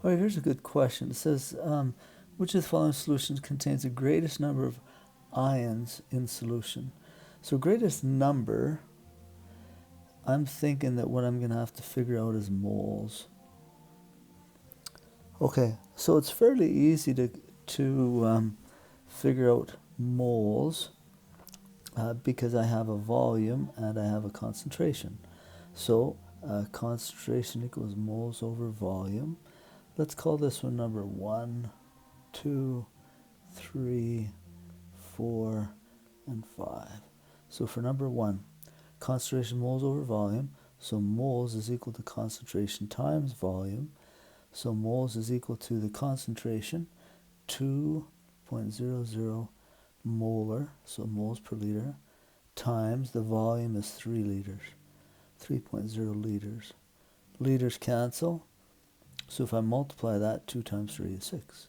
All right, here's a good question. It says, which of the following solutions contains the greatest number of ions in solution? So greatest number, I'm thinking that what I'm going to have to figure out is moles. Okay, so it's fairly easy to figure out moles because I have a volume and I have a concentration. So concentration equals moles over volume. Let's call this one number 1, 2, 3, 4, and 5. So for number 1, concentration moles over volume. So moles is equal to concentration times volume. So moles is equal to the concentration, 2.00 molar, so moles per liter, times the volume is 3 liters, 3.0 liters. Liters cancel, so if I multiply that, 2 times 3 is 6.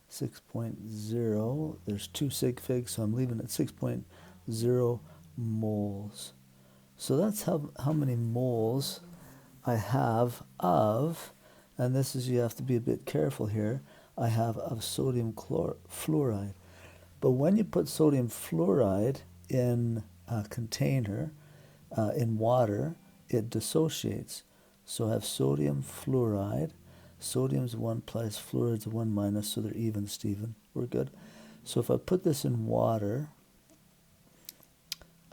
6.0, there's 2 sig figs, so I'm leaving it 6.0 moles. So that's how many moles I have of, and this is, you have to be a bit careful here, I have of sodium fluoride. But when you put sodium fluoride in a container, in water, it dissociates. So I have sodium fluoride. Sodium's 1 plus, fluoride's 1 minus, so they're even, Stephen. We're good. So if I put this in water,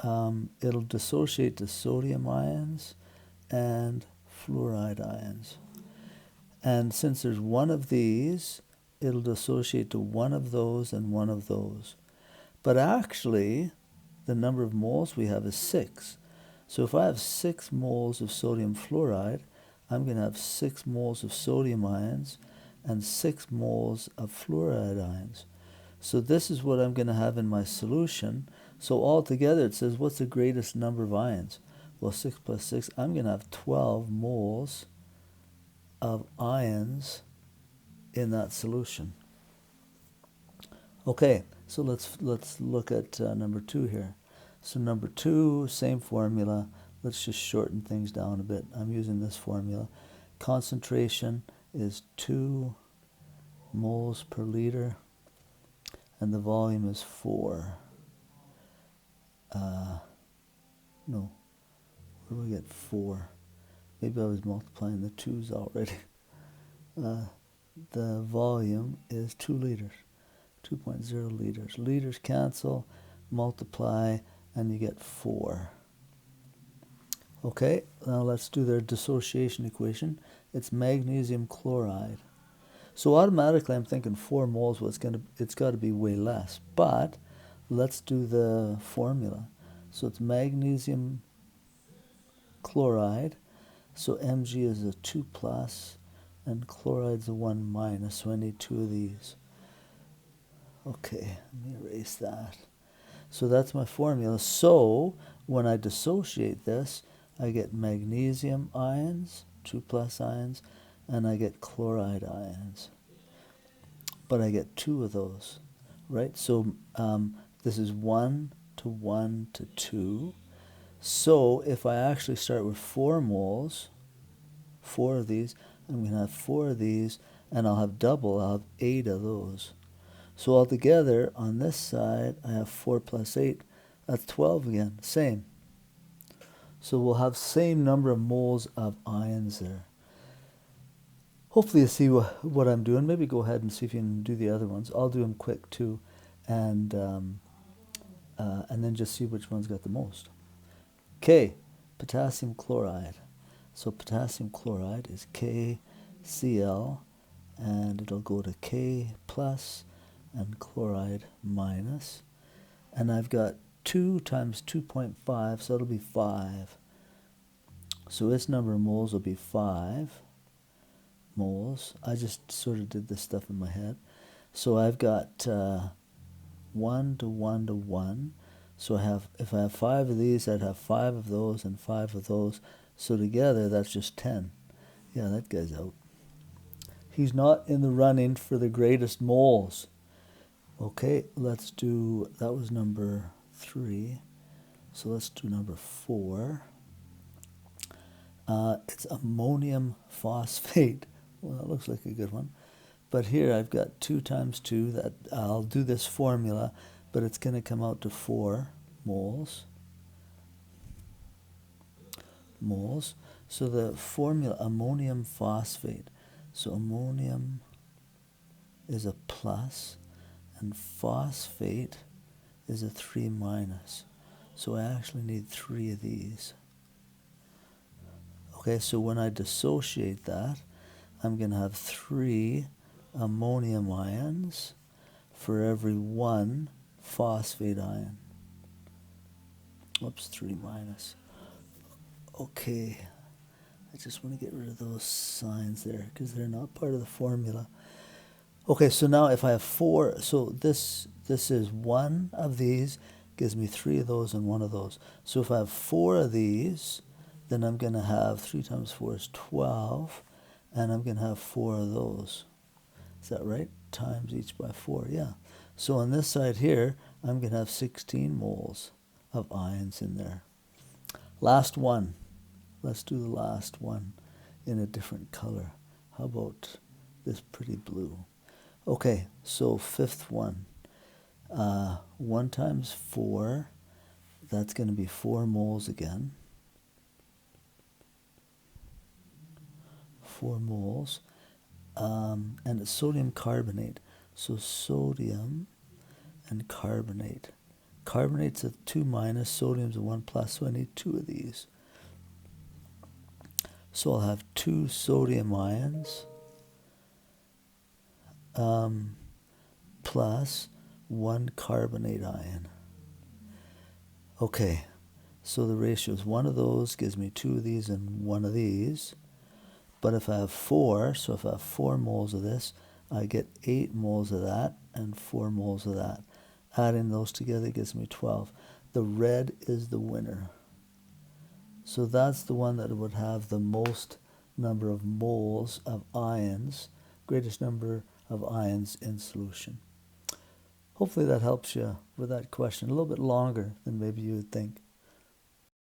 it'll dissociate to sodium ions and fluoride ions. And since there's one of these, it'll dissociate to one of those and one of those. But actually, the number of moles we have is 6. So if I have 6 moles of sodium fluoride, I'm going to have 6 moles of sodium ions and 6 moles of fluoride ions. So this is what I'm going to have in my solution. So altogether it says, what's the greatest number of ions? Well, 6 plus 6, I'm going to have 12 moles of ions in that solution. Okay, so let's look at number 2 here. So number 2, same formula. Let's just shorten things down a bit. I'm using this formula. Concentration is 2 moles per liter, and the volume is 4. No, where do we get 4? Maybe I was multiplying the 2's already. The volume is 2 liters, 2.0 liters. Liters cancel, multiply, and you get 4. Okay, now let's do their dissociation equation. It's magnesium chloride. So automatically I'm thinking 4 moles, well, it's got to be way less. But let's do the formula. So it's magnesium chloride. So Mg is a 2 plus, and chloride's a 1 minus, so I need 2 of these. Okay, let me erase that. So that's my formula. So when I dissociate this, I get magnesium ions, 2 plus ions, and I get chloride ions. But I get 2 of those, right? So this is 1 to 1 to 2. So if I actually start with 4 moles, 4 of these, I'm going to have 4 of these, and I'll have double, I'll have 8 of those. So altogether, on this side, I have 4 plus 8, that's 12 again, same. So we'll have same number of moles of ions there. Hopefully you see what I'm doing. Maybe go ahead and see if you can do the other ones. I'll do them quick too, and then just see which one's got the most. Okay, potassium chloride. So potassium chloride is KCl, and it'll go to K plus and chloride minus. And I've got 2 times 2.5, so it'll be 5. So its number of moles will be 5 moles. I just sort of did this stuff in my head. So I've got 1 to 1 to 1. So if I have 5 of these, I'd have 5 of those and 5 of those. So together, that's just 10. Yeah, that guy's out. He's not in the running for the greatest moles. Okay, let's do, that was number 3. So let's do number 4. It's ammonium phosphate. Well, that looks like a good one. But here I've got 2 times 2. That I'll do this formula, but it's going to come out to 4 moles. So the formula, ammonium phosphate. So ammonium is a plus, and phosphate is a 3 minus. So I actually need 3 of these. Okay, so when I dissociate that, I'm going to have 3 ammonium ions for every 1 phosphate ion. Oops, 3 minus. Okay, I just want to get rid of those signs there because they're not part of the formula. Okay, so now if I have 4, so this is 1 of these, gives me 3 of those and 1 of those. So if I have 4 of these, then I'm going to have 3 times 4 is 12, and I'm going to have 4 of those. Is that right? Times each by 4, yeah. So on this side here, I'm going to have 16 moles of ions in there. Last one. Let's do the last one in a different color. How about this pretty blue? Okay, so 5th one. 1 times 4, that's going to be 4 moles again. 4 moles. And it's sodium carbonate. So sodium and carbonate. Carbonate's a 2 minus, sodium's a 1 plus, so I need 2 of these. So I'll have 2 sodium ions plus 1 carbonate ion. Okay, so the ratio is 1 of those gives me 2 of these and 1 of these. But if I have 4, so if I have 4 moles of this, I get 8 moles of that and 4 moles of that. Adding those together gives me 12. The red is the winner. So that's the one that would have the most number of moles of ions, greatest number of ions in solution. Hopefully that helps you with that question. A little bit longer than maybe you would think.